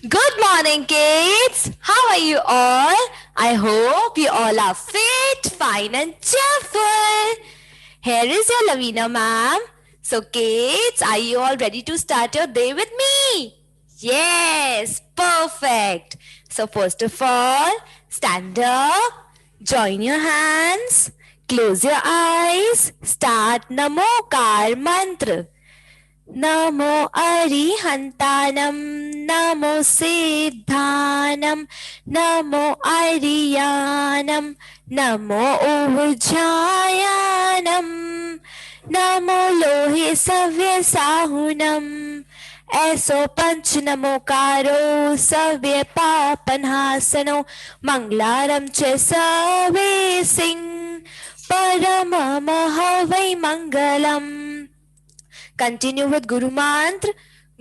Good morning, kids. How are you all? I hope you all are fit, fine, and cheerful. Here is your Lavina ma'am. So, kids, are you all ready to start your day with me? Yes, perfect. So, first of all, stand up, join your hands, close your eyes, start Namokar mantra. नमो अरिहन्तानं नमो सिद्धानं नमो अरियानं नमो ऊर्जायानं नमो लोहे सव्यसाहुनं ऐसो पंच नमोकारो सव्य पापनहासनो मंगलारं च सवे सिंह परममः वै मंगलम्. Continue with Guru Mantra.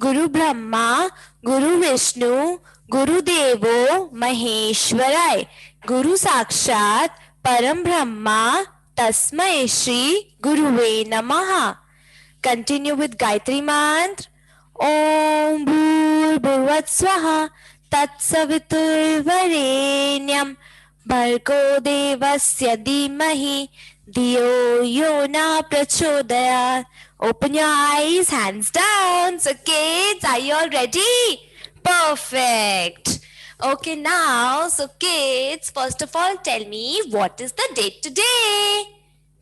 Guru Brahma, Guru Vishnu, Guru Devo, Maheshwarai. Guru Sakshat, Param Brahma, Tasmai Shri, Guruve Namaha. Continue with Gayatri Mantra. Om Bhur Bhuvat Swaha, Tat Savitur Varenyam, Bhargo Devasya Dhimahi, Dhiyo Yona Prachodayat. Open your eyes, hands down. So kids, are you all ready? Perfect. Okay, now, so kids, first of all, tell me what is the date today?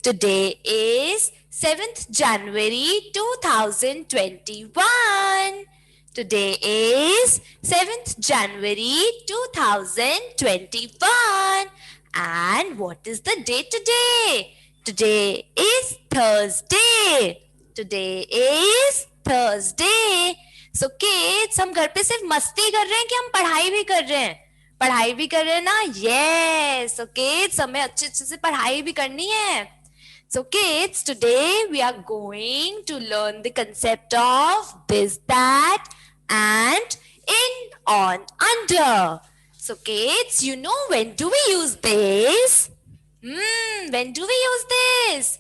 Today is 7th January 2021. Today is 7th January 2021. And what is the date today? Today is Thursday. Today is Thursday. So kids, हम घर पे सिर्फ मस्ती कर रहे हैं कि हम पढ़ाई भी कर रहे हैं? पढ़ाई भी कर रहे हैं ना? Yes. So kids, हमें अच्छे से पढ़ाई भी करनी है. So kids, today we are going to learn the concept of this, that, and, in, on, under. So kids, you know when do we use this? When do we use this?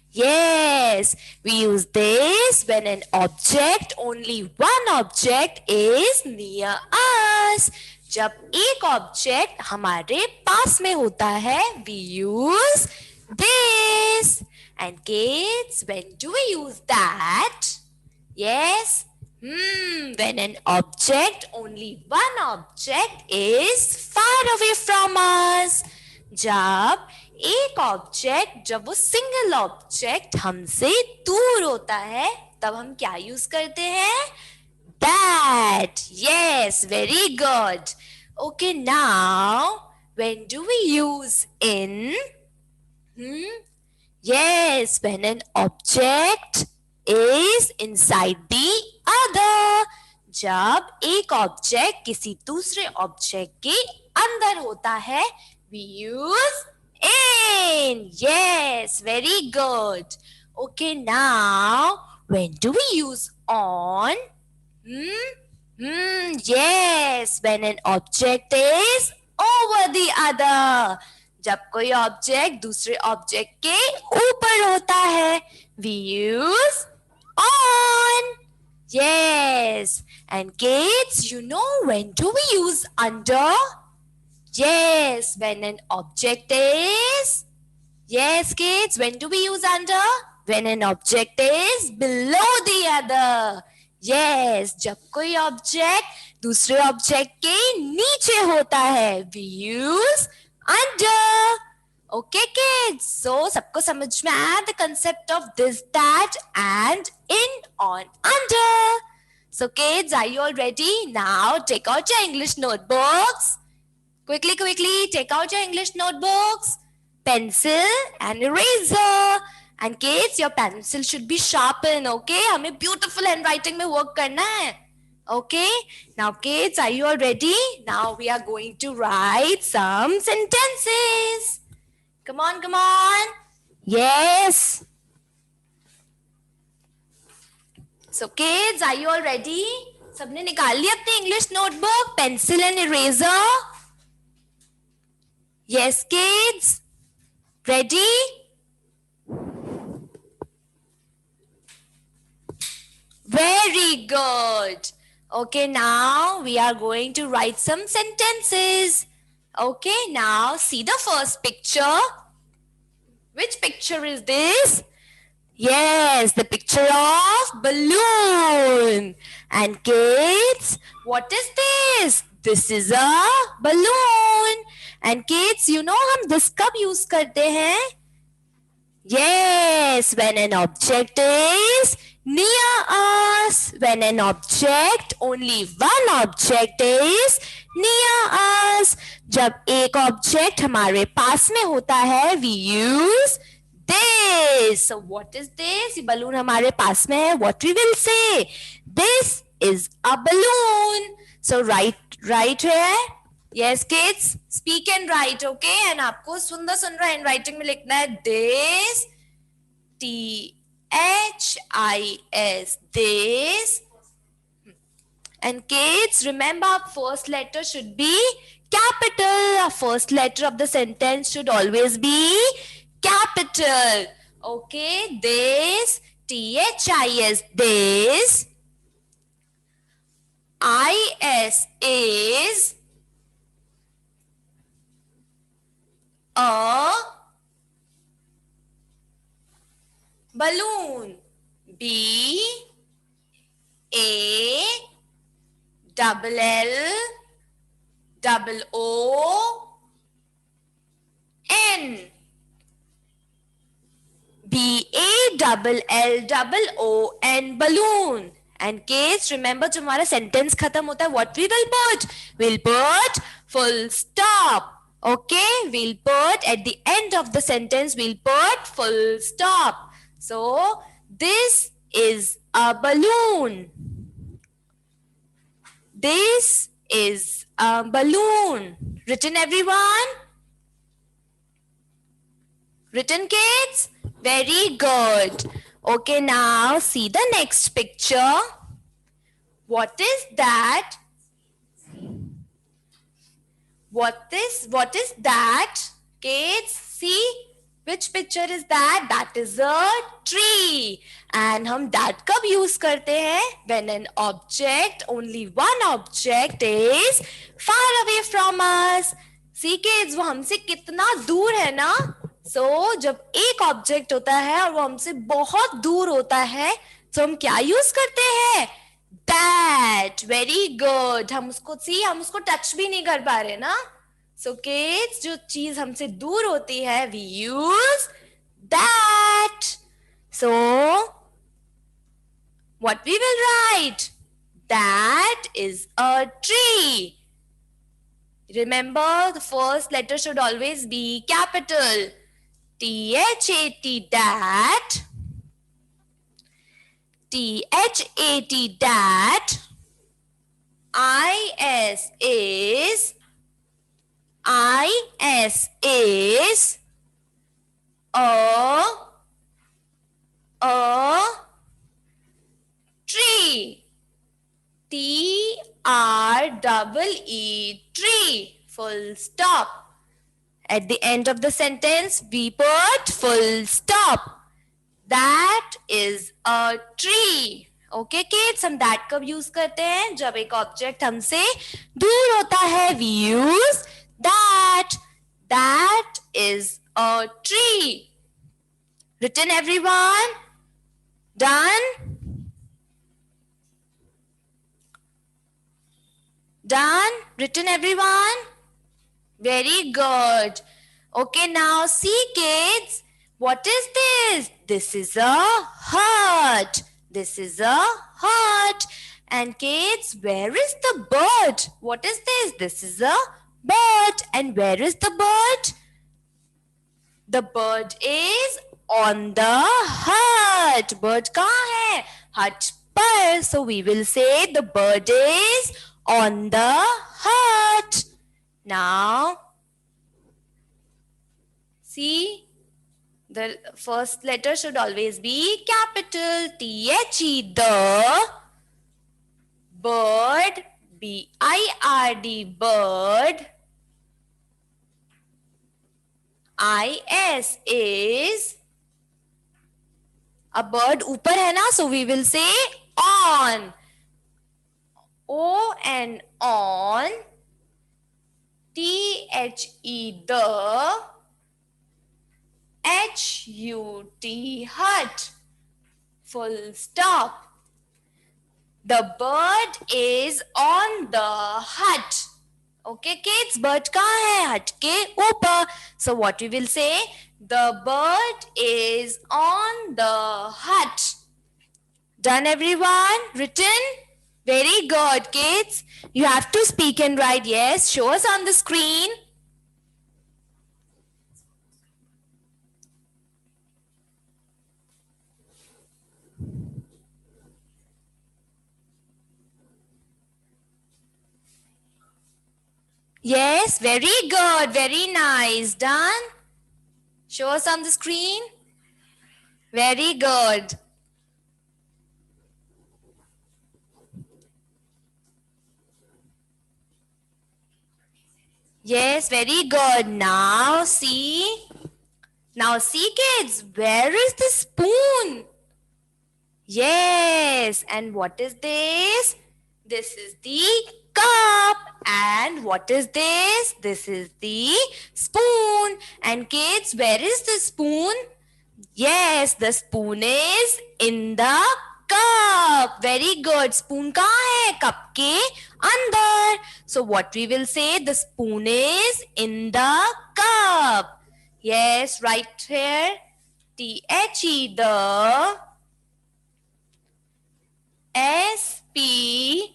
Yes, we use this when an object, only one object is near us. जब एक object हमारे पास में होता है, we use this. And kids, when do we use that? Yes. When an object, only one object is far away from us. जब वो single object हमसे दूर होता है, तब हम क्या यूज करते हैं? That. Yes, very good. Okay, now, when do we use in? Yes, when an object is inside the other. जब एक ऑब्जेक्ट किसी दूसरे ऑब्जेक्ट के अंदर होता है, we use in. Yes, very good. Okay, now, when do we use on? Yes, when an object is over the other. जब कोई ऑब्जेक्ट दूसरे ऑब्जेक्ट के ऊपर होता है, we use on. Yes. And kids, you know when do we use under? Yes, when an object is. Yes, kids, when do we use under? When an object is below the other. Yes, जब कोई object दूसरे object के नीचे होता है, we use under. Okay, kids. So, सबको समझ में आया the concept of this, that, and, in, on, under. So, kids, are you all ready? Now, take out your English notebooks. Quickly, take out your English notebooks, pencil and eraser. And kids, your pencil should be sharpened, okay? हमें beautiful handwriting में work करना है. Okay? Now, kids, are you all ready? Now, we are going to write some sentences. Come on, come on. Yes. So, kids, are you all ready? सबने निकाल ली अपनी English notebook, pencil and eraser? Yes, kids? Ready? Very good. Okay, now we are going to write some sentences. Okay, now see the first picture. Which picture is this? Yes, the picture of balloon. And kids, what is this? This is a balloon. And kids, you know हम this कब use करते हैं? Yes, when an object is near us. When an object, only one object is near us. जब एक object हमारे पास में होता है, we use this. So what is this? ये balloon हमारे पास में है. What we will say? This is a balloon. So write here. Yes, kids, speak and write, okay? And आपको सुंदर सुंदर handwriting में लिखना है this, T-H-I-S, this. And kids, remember our first letter should be capital. Our first letter of the sentence should always be capital. Okay, this, T-H-I-S, this. I-S is a balloon. B A double L double O N. B A double L double O N, balloon. And kids, remember जब हमारा sentence खत्म होता है, what we will put? We'll put full stop. Okay, we'll put at the end of the sentence, we'll put full stop. So, this is a balloon. This is a balloon. Written, everyone? Written, kids? Very good. Okay, now see the next picture. What is that? What is that? Kids, see which picture is that? That is a tree. And हम that कब use करते हैं? When an object, only one object is far away from us. See kids, वो हमसे कितना दूर है ना? So जब एक object होता है और वो हमसे बहुत दूर होता है, तो हम क्या use करते हैं? That. Very good. हम उसको touch भी नहीं कर पा रहे ना? So kids, जो चीज हमसे दूर होती है, we use that. So what we will write? That is a tree. Remember, the first letter should always be capital. T-H-A-T, that. T-H-A-T, that. I-S is a tree. T-R-E-E, tree. Full stop. At the end of the sentence, we put full stop. That is a tree. Okay, kids, हम that कब use करते हैं? जब एक object हमसे दूर होता है, we use that. That is a tree. Written, everyone? Done? Done? Written, everyone? Very good. Okay, now see kids. What is this? This is a heart. This is a heart. And kids, where is the bird? What is this? This is a bird. And where is the bird? The bird is on the hut. Bird कहाँ है? Hut पर. So we will say the bird is on the hut. Now, see, the first letter should always be capital. T-H-E, the bird, B-I-R-D, bird. I-S is a bird ऊपर है ना, so we will say on. O-N on, T-H-E the, H-U-T hut. Full stop. The bird is on the hut. Okay kids, bird kahan hai? Hut ke upar. So what we will say? The bird is on the hut. Done everyone? Written? Very good kids. You have to speak and write. Yes, show us on the screen. Yes, very good. Very nice. Done? Show us on the screen. Very good. Yes, very good. Now see. Now see kids, where is the spoon? Yes, and what is this? This is the cup. And what is this? This is the spoon. And kids, where is the spoon? Yes, the spoon is in the cup. Very good. Spoon kahan hai? Cup ke andar. So what we will say? The spoon is in the cup. Yes, right here. T-H-E the, S-P-O-O-N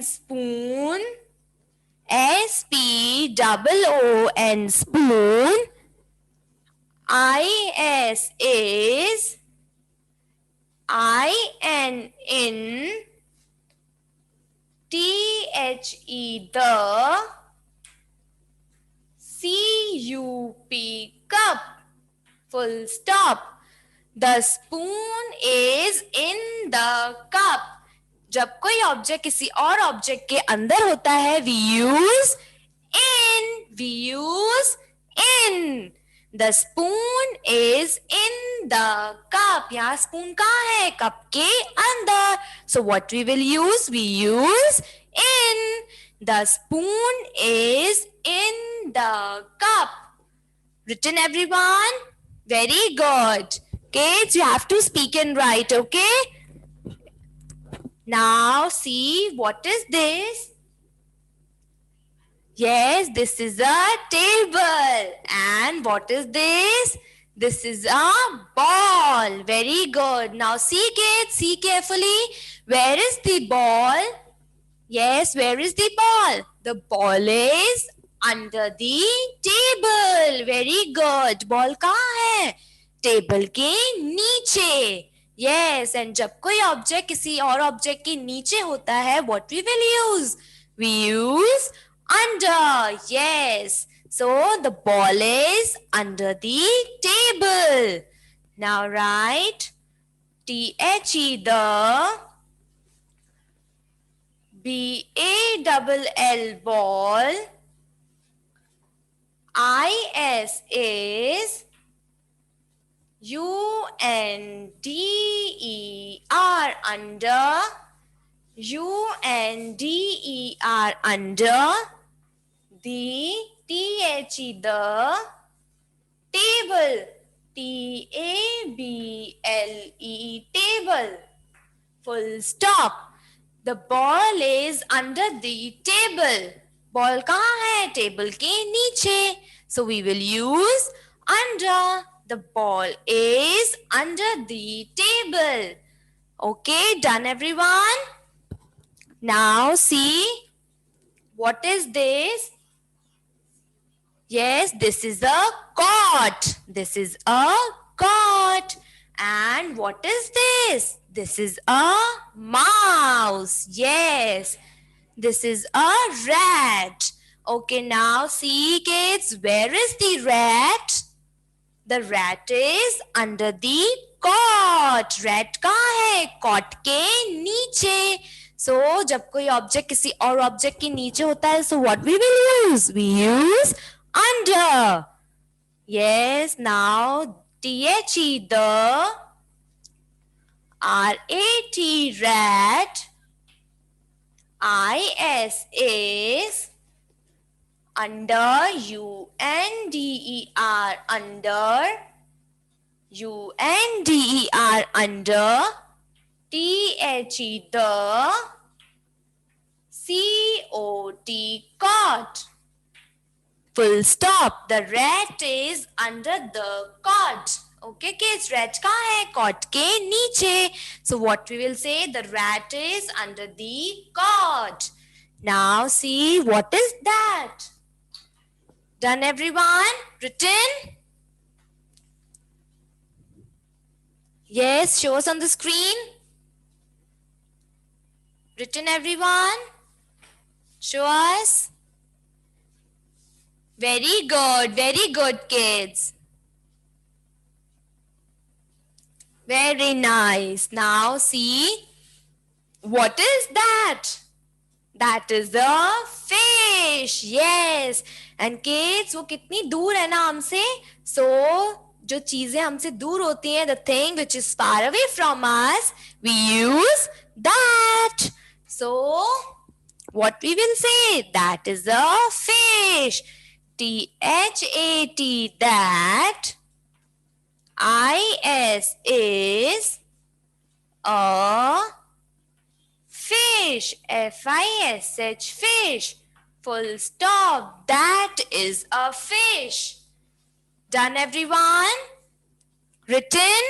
spoon. S-P-O-O-N spoon. I-S is I-N in, T-H-E the, C-U-P cup. Full stop. The spoon is in the cup. जब कोई object किसी और object के अंदर होता है, we use in. The spoon is in the cup. यहाँ spoon कहाँ है? कप के अंदर. So what we will use? We use in. The spoon is in the cup. Written everyone? Very good. Kids, you have to speak and write, okay? Now see, what is this? Yes, this is a table. And what is this? This is a ball. Very good. Now see kids, see carefully. Where is the ball? Yes, where is the ball? The ball is under the table. Very good. Ball कहाँ है? Table के नीचे. Yes, and जब कोई object किसी और object के नीचे होता है, what we will use? We use under. Yes. So the ball is under the table. Now write T-H-E the, B-A-L-L ball. I-S is U-N-D-E-R under. U-N-D-E-R under. The T-H-E the table. T-A-B-L-E table. Full stop. The ball is under the table. Ball कहाँ है? Table के नीचे. So we will use under. The ball is under the table. Okay, done everyone? Now see, what is this? Yes, this is a cot. This is a cot. And what is this? This is a mouse. Yes, this is a rat. Okay, now see kids, where is the rat? The rat is under the cot. Rat कहाँ है? Cot के नीचे. So जब कोई object किसी और object के नीचे होता है, so what we will use? We use under. Yes, now T-H-E the, R-A-T, rat. I-S is under, U-N-D-E-R, under, U-N-D-E-R, under, T-H-E, the, C-O-T, cot. Full stop. The rat is under the cot. Okay kids, rat कहाँ है? Cot के नीचे. So what we will say? The rat is under the cot. Now see, what is that? Done everyone? Written? Yes, show us on the screen. Written everyone? Show us. Very good kids. Very nice. Now see, what is that? That is the fish. Yes. And kids, वो कितनी दूर है ना हमसे? So, जो चीजें हमसे दूर होती हैं, the thing which is far away from us, we use that. So, what we will say? That is a fish. T-H-A-T, that. I-S is a fish. F-I-S-H, fish. Full stop. That is a fish. Done everyone? Written?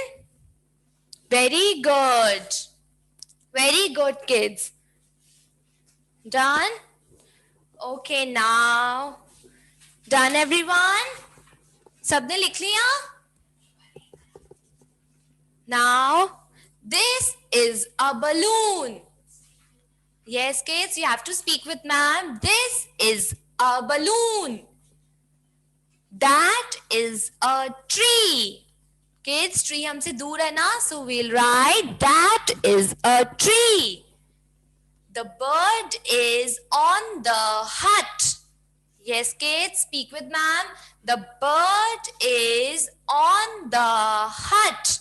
Very good. Very good kids. Done? Okay, now. Done everyone? सबने लिख लिया? Now, this is a balloon. Yes, kids, you have to speak with ma'am. This is a balloon. That is a tree. Kids, tree हमसे दूर है ना? So we'll write that is a tree. The bird is on the hut. Yes, kids, speak with ma'am. The bird is on the hut.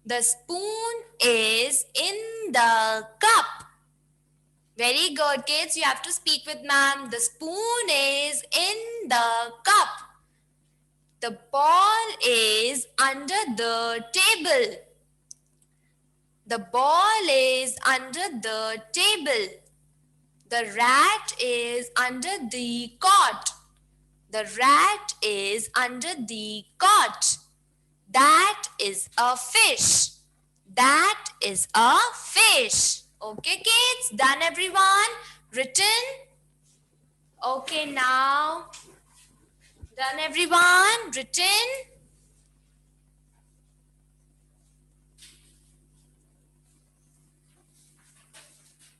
The spoon is in the cup. Very good, kids. You have to speak with ma'am. The spoon is in the cup. The ball is under the table. The ball is under the table. The rat is under the cot. The rat is under the cot. That is a fish. That is a fish. Okay, kids? Done, everyone? Written? Okay, now. Done, everyone? Written?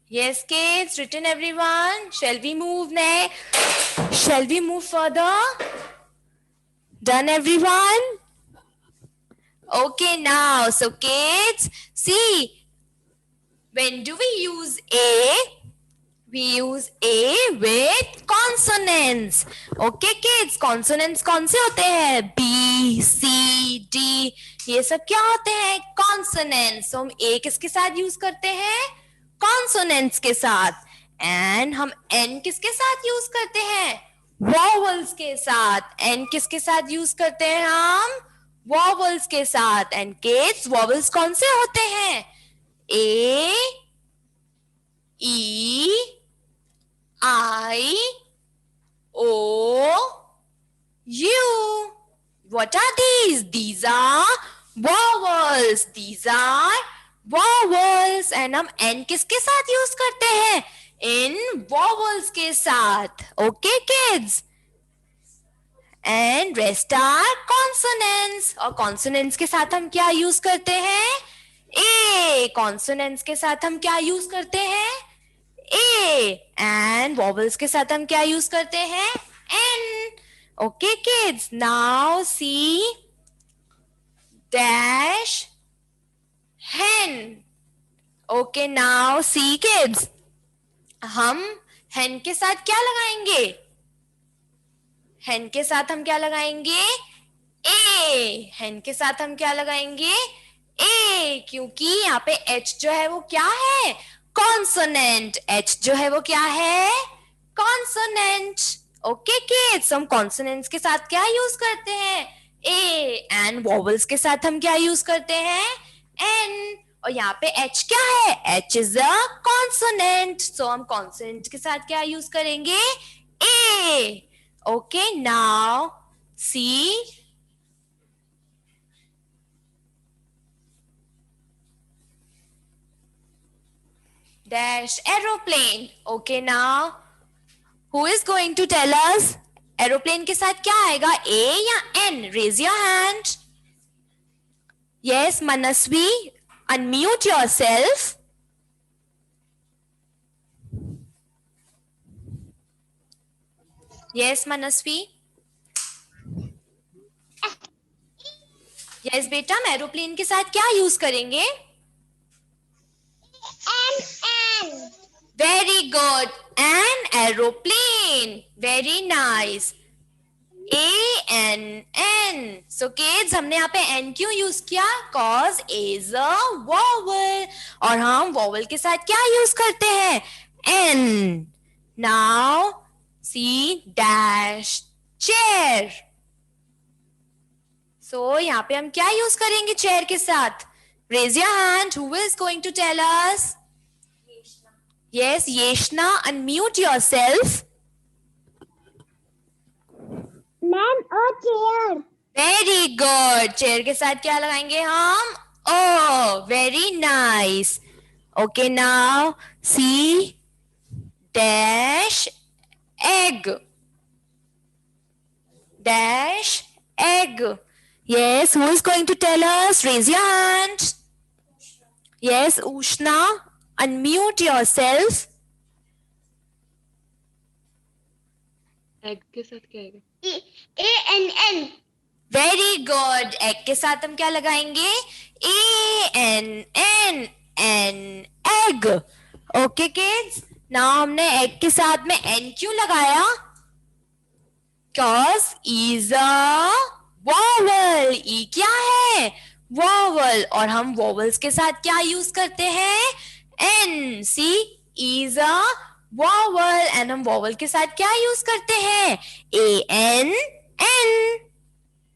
Yes, kids? Written, everyone? Shall we move next? Shall we move further? Done, everyone? Okay, now. So, kids, see, when do we use A? We use A with consonants. Okay, kids, consonants कौन से होते हैं? B, C, D, ये सब क्या होते हैं? Consonants. So, हम A किसके साथ use करते हैं? Consonants के साथ. And हम N किसके साथ use करते हैं? Vowels के साथ. N किसके साथ use करते हैं हम? Vowels के साथ. And kids, vowels कौन से होते हैं? A, E, I, O, U. What are these? These are vowels. These are vowels. And हम N किसके साथ use करते हैं? In vowels के साथ. Okay, kids? And rest are consonants. और consonants के साथ हम क्या use करते हैं? A. Consonants के साथ हम क्या use करते हैं? A. And vowels के साथ हम क्या use करते हैं? N. Okay, kids. Now see. Dash. Hen. Okay, now see, kids. हम hen के साथ क्या लगाएंगे? hen के साथ हम क्या लगाएंगे? A. hen के साथ हम क्या लगाएंगे? ए, क्योंकि यहाँ पे एच जो है वो क्या है, कॉन्सोनेंट। एच जो है वो क्या है, कॉन्सोनेंट। ओके किड्स, हम कॉन्सोनेंट्स के साथ क्या यूज करते हैं, ए, एंड वॉवल्स के साथ हम क्या यूज करते हैं, एन। और यहाँ पे एच क्या है, H is a consonant, so हम कॉन्सोनेंट के साथ क्या यूज करेंगे, A. Okay, now see dash aeroplane. Okay, now who is going to tell us aeroplane के साथ क्या आएगा, A या N? Raise your hand. Yes, Manasvi, unmute yourself. Yes, Manasvi. Yes, बेटा, हम एरोप्लेन के साथ क्या यूज करेंगे, N. Very good. An aeroplane. Very nice. A-N-N. So kids, हमने यहाँ पे N क्यों यूज किया, cause A is a vowel. और हम vowel के साथ क्या यूज करते हैं, N. Now C dash chair. So यहाँ पे हम क्या यूज करेंगे chair के साथ, raise your hand. Who is going to tell us? Yes, Yeshna, unmute yourself. Man, a chair. Very good. Chair के साथ क्या लगाएंगे हम, oh, very nice. Okay, now C dash egg. Dash egg. Yes, who is going to tell us? Raise your hand. Yes, Ushna, unmute yourself. Egg के साथ क्या आएगा, A-N-N. Very good. Egg के साथ हम क्या लगाएंगे, A-N-N, N, egg. Okay kids, now हमने एग के साथ में एन क्यों लगाया, cause is a vowel. E क्या है, vowel. और हम vowels के साथ क्या यूज करते हैं, n. See, is a vowel and हम vowel के साथ क्या यूज करते हैं, a, n.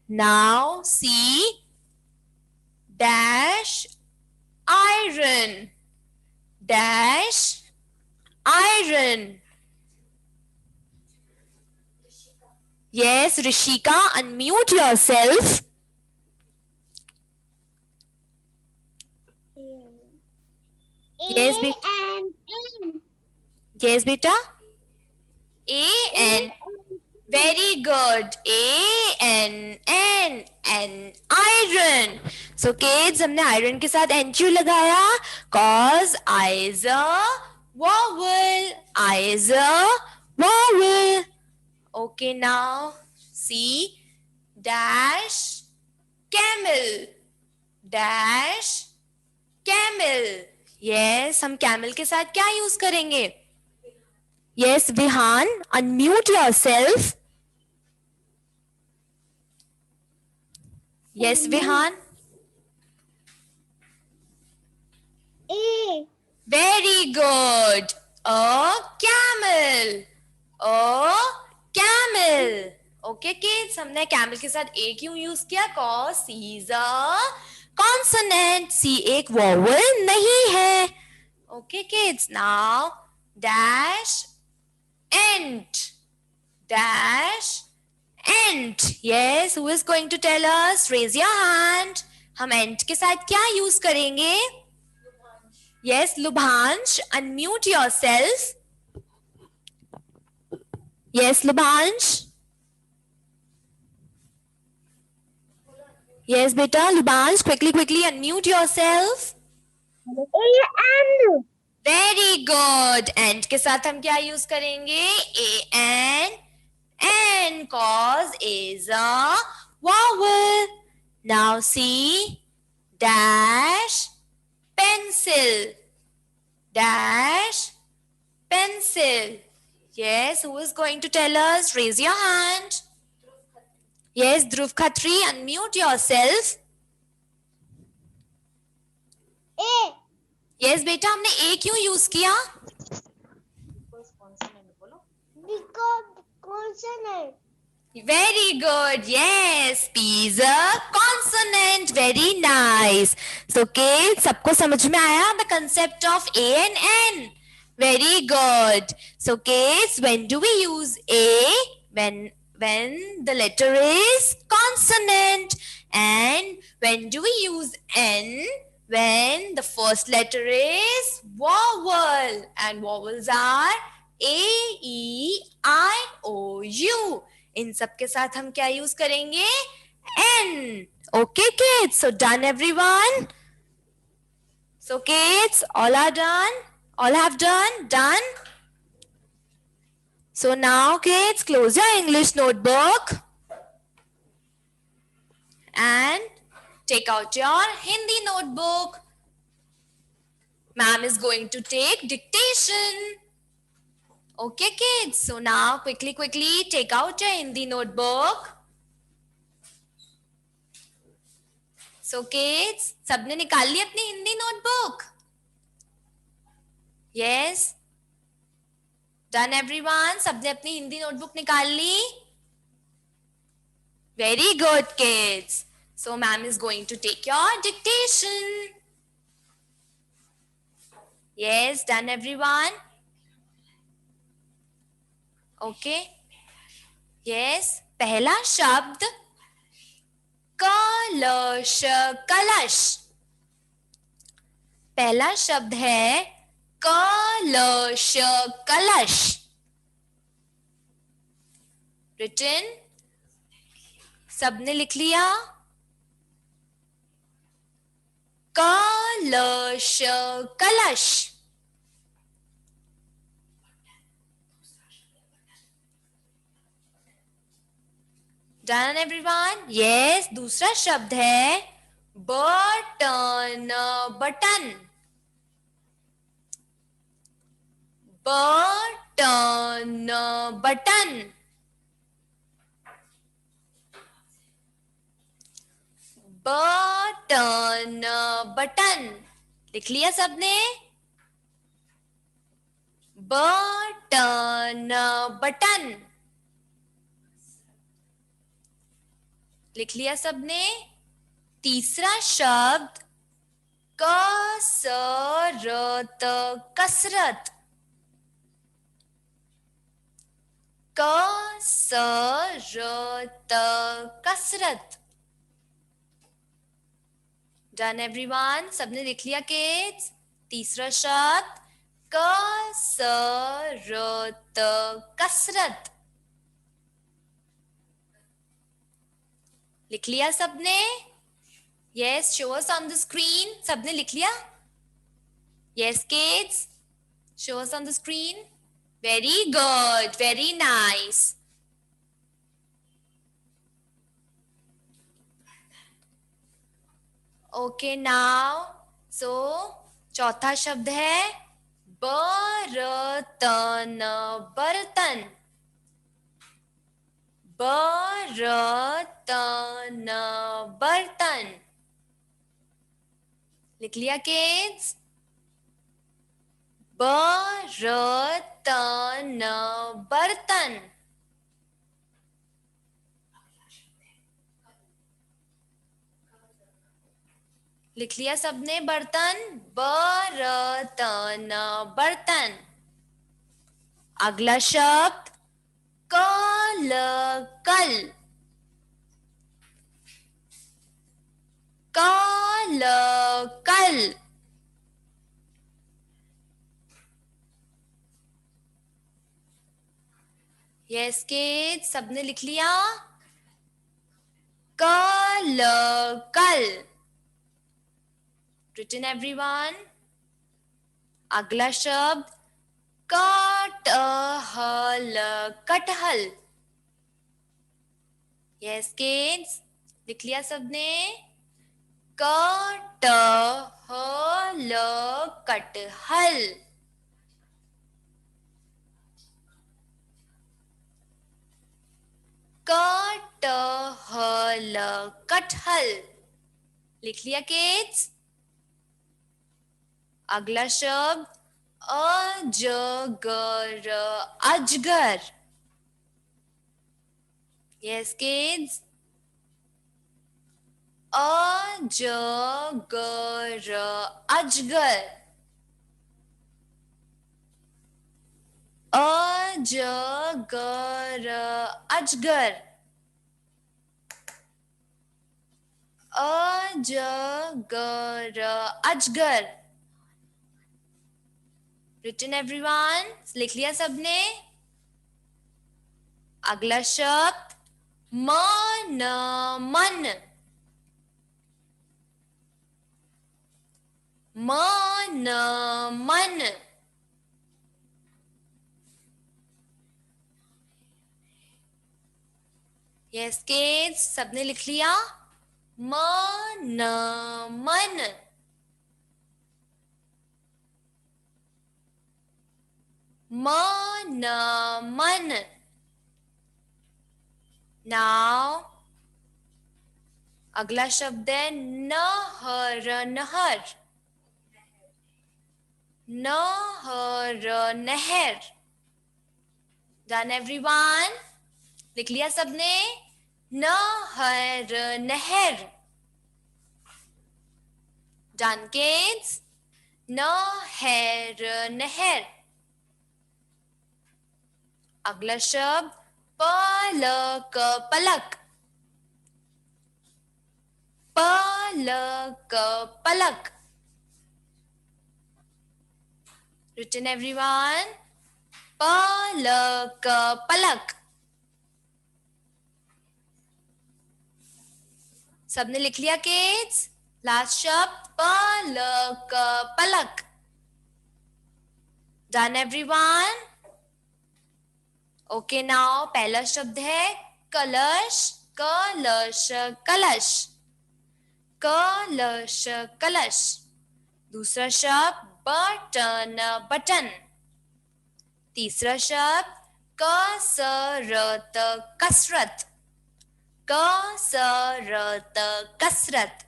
Now see dash iron. Dash iron. Yes, Rishika, unmute yourself. Yes, A-N-N. Yes, beta. A N. Very good. A N N N iron. So kids, हमने iron के साथ N क्यों लगाया? Cause I is a vowel. I is a vowel. Okay, now see dash camel. Dash camel. Yes, हम camel के साथ क्या use करेंगे? Yes, Vihan, unmute yourself. Yes, Vihan. A. Very good. A camel. A camel. Okay, kids, हमने camel के साथ A क्यों use किया? Cause C is a consonant. C एक vowel नहीं है. Okay, kids, now dash ant. Dash ant. Yes, who is going to tell us? Raise your hand. हम ant के साथ क्या यूज करेंगे? Yes, Lubhansh, unmute yourself. Yes, Lubhansh. Yes, beta, Lubhansh, quickly, unmute yourself. A-N. Very good. And के साथ हम क्या use करेंगे? A N, cause is a vowel. Now see dash pencil. Dash pencil. Yes, who is going to tell us? Raise your hand. Yes, Dhruv Khatri, unmute yourself. A. Yes बेटा, हमने ए क्यों use किया? Because consonant. Very good. Yes, P is a consonant. Very nice. So, kids, सबको समझ में आया the concept of A and N? Very good. So, kids, when do we use A? When the letter is consonant. And when do we use N? When the first letter is vowel. And vowels are A, E, I, O, U. इन सब के साथ हम क्या use करेंगे? N. Okay, kids. So done, everyone. So kids, all are done. All have done. Done. So now, kids, close your English notebook and take out your Hindi notebook. Ma'am is going to take dictation. Okay, kids. So now, quickly, take out your Hindi notebook. So kids, सबने निकाल ली अपनी Hindi notebook? Yes. Done, everyone. सबने अपनी Hindi notebook निकाल ली? Very good, kids. So ma'am is going to take your dictation. Yes, done, everyone. Okay. Yes. पहला शब्द कलश. कलश. पहला शब्द है कलश. कलश. Written. सबने लिख लिया? कलश. कलश. Done, everyone? Yes. दूसरा शब्द है button. Button. Button. Button. Button. Button. लिख लिया सबने? बटन. बटन. लिख लिया सबने? तीसरा शब्द कसरत. कसरत. कसरत. कसरत. Done, everyone? सबने लिख लिया kids? तीसरा शब्द कसरत. कसरत. लिख लिया सबने? Yes, show us on the screen. सबने लिख लिया? Yes, kids. Show us on the screen. Very good. Very nice. Okay, now. So, चौथा शब्द है बर्तन. बर्तन. बर्तन. बर्तन. लिख लिया kids? बर्तन. बर्तन. लिख लिया सबने? बर्तन. बर्तन. बर्तन. अगला शब्द कल. कल. कल. कल. यस किड्स, सबने लिख लिया? कल. कल. Written, everyone? अगला शब्द कटहल. कटहल. यस किड्स, लिख लिया सबने? कटहल. कटहल. कटहल. कटहल. लिख लिया किड्स? अगला शब्द अजगर, अजगर. Yes, kids. अजगर, अजगर. अजगर, अजगर. अजगर, अजगर. Written everyone? लिख लिया सबने? अगला शब्द मन, मन. मन, मन. Yes, kids, सबने लिख लिया? मन, मन. मन, मन. Now, अगला शब्द है नहर, नहर. नहर, नहर. Done everyone? लिख लिया सबने? नहर, नहर. Done kids? नहर, नहर. अगला शब्द पलक, पलक. पलक, पलक. Written everyone? पलक, पलक. सबने लिख लिया किड्स? लास्ट शब्द पलक, पलक. Done everyone? ओके नाउ पहला शब्द है कलश, कलश, कलश. कलश, कलश. दूसरा शब्द बटन, बटन. तीसरा शब्द कसरत, कसरत. कसरत, कसरत.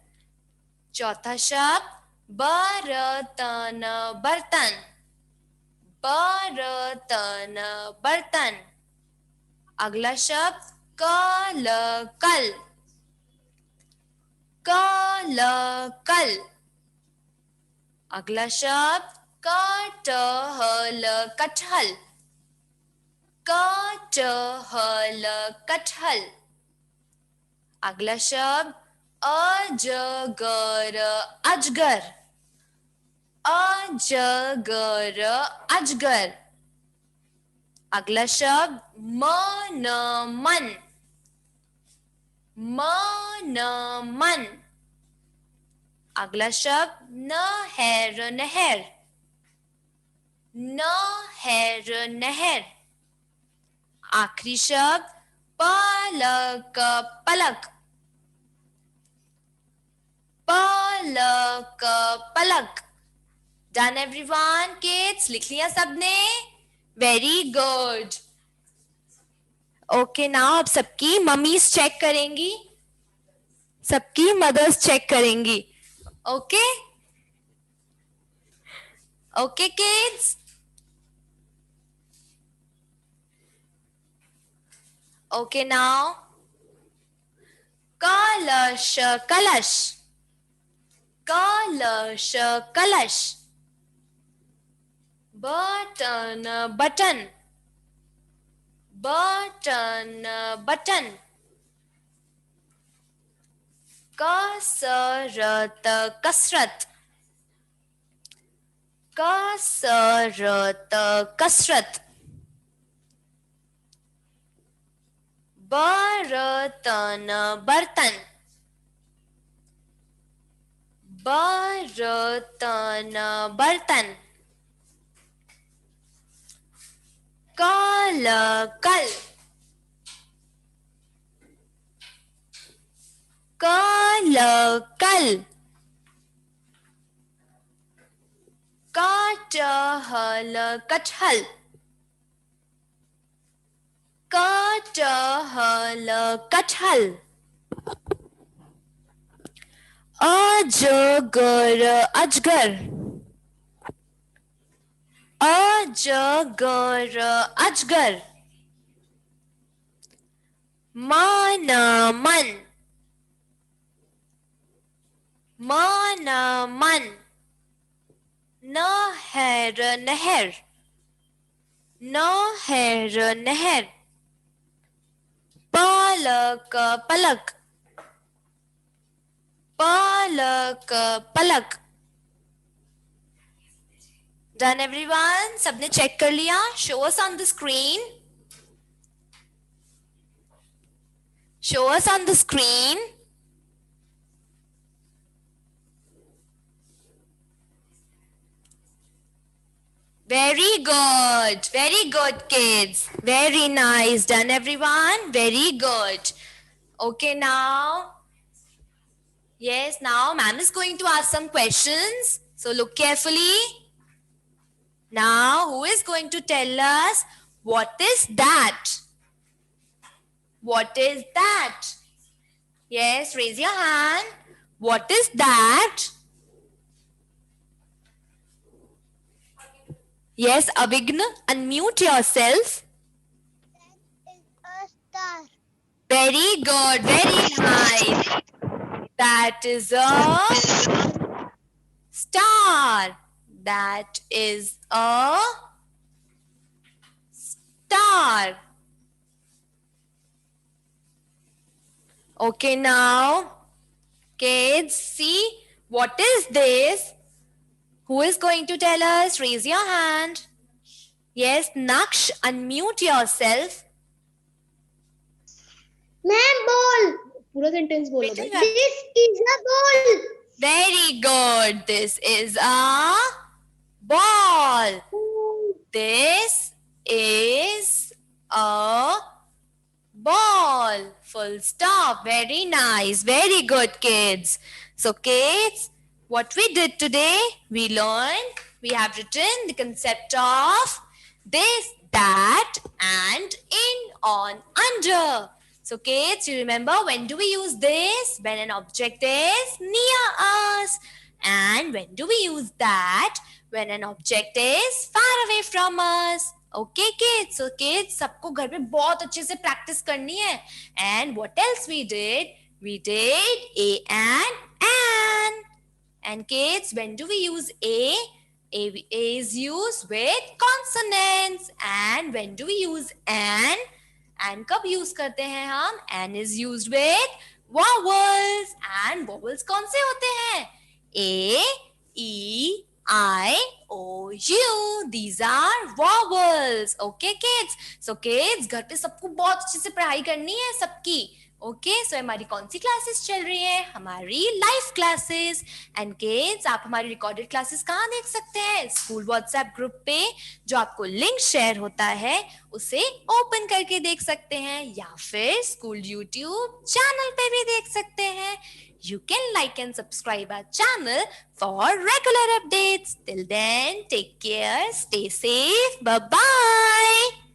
चौथा शब्द बर्तन, बर्तन. बर्तन, बर्तन. अगला शब्द कल, कल. कल, कल. अगला शब्द कटहल, कटहल. कटहल, कटहल. अगला शब्द अजगर, अजगर. अजगर, अजगर. अगला शब्द मन, मन. मन, मन. अगला शब्द नहर, नहर. नहर, नहर. आखिरी शब्द पलक, पलक. पलक, पलक. Done everyone kids? लिख लिया सबने? Very good. Okay now अब सबकी मम्मीज चेक करेंगी, सबकी मदर्स चेक करेंगी. Okay? Okay kids? Okay now. कलश, कलश. कलश, कलश. Button, button. Button, button. कसरत, कसरत. कसरत, कसरत. बर्तन, बर्तन. बर्तन, बर्तन. कल, कल. कल, कल. कटहल, कटहल. कटहल, कटहल. अजगर, अजगर. अजगर अजगर. मन मन मन मन. नहर नहर नहर नहर. पलक पलक पलक पलक. Done everyone? सबने चेक कर लिया? Show us on the screen. Show us on the screen. Very good kids. Very nice. Done everyone? Very good. Okay, now. Yes, now ma'am is going to ask some questions. So look carefully. Now, who is going to tell us what is that? What is that? Yes, raise your hand. What is that? Yes, Avigna, unmute yourself. That is a star. Very good, very nice. That is a star. That is a star. Okay, now, kids, see, what is this? Who is going to tell us? Raise your hand. Yes, Naksh, unmute yourself. Ma'am ball. पूरा sentence बोलो Better भाई. This is a ball. Very good. This is a ball. This is a ball. Full stop. Very nice. Very good, kids. So, kids, what we did today, we learned, we have written the concept of this, that, and in, on, under. So, kids, you remember when do we use this? When an object is near us. And when do we use that? When an object is far away from us. Okay, kids. So, kids, सबको घर पे बहुत अच्छे से practice करनी है. And what else we did? We did a and an. And kids, when do we use a? A is used with consonants. And when do we use an? And कब use करते हैं हम? An is used with vowels. And vowels कौन से होते हैं? A, E, I, O, U. These are vowels. Okay, kids? So, kids, घर पे सबको बहुत अच्छे से पढ़ाई करनी है सबकी. ओके सो हमारी कौन सी क्लासेस चल रही है? हमारी लाइव क्लासेस. एंड किड्स, आप हमारी रिकॉर्डेड क्लासेस कहाँ देख सकते हैं? स्कूल व्हाट्सएप ग्रुप पे जो आपको लिंक शेयर होता है उसे ओपन करके देख सकते हैं, या फिर स्कूल यूट्यूब चैनल पे भी देख सकते हैं. You can like and subscribe our channel for regular updates. Till then, take care, stay safe, bye-bye.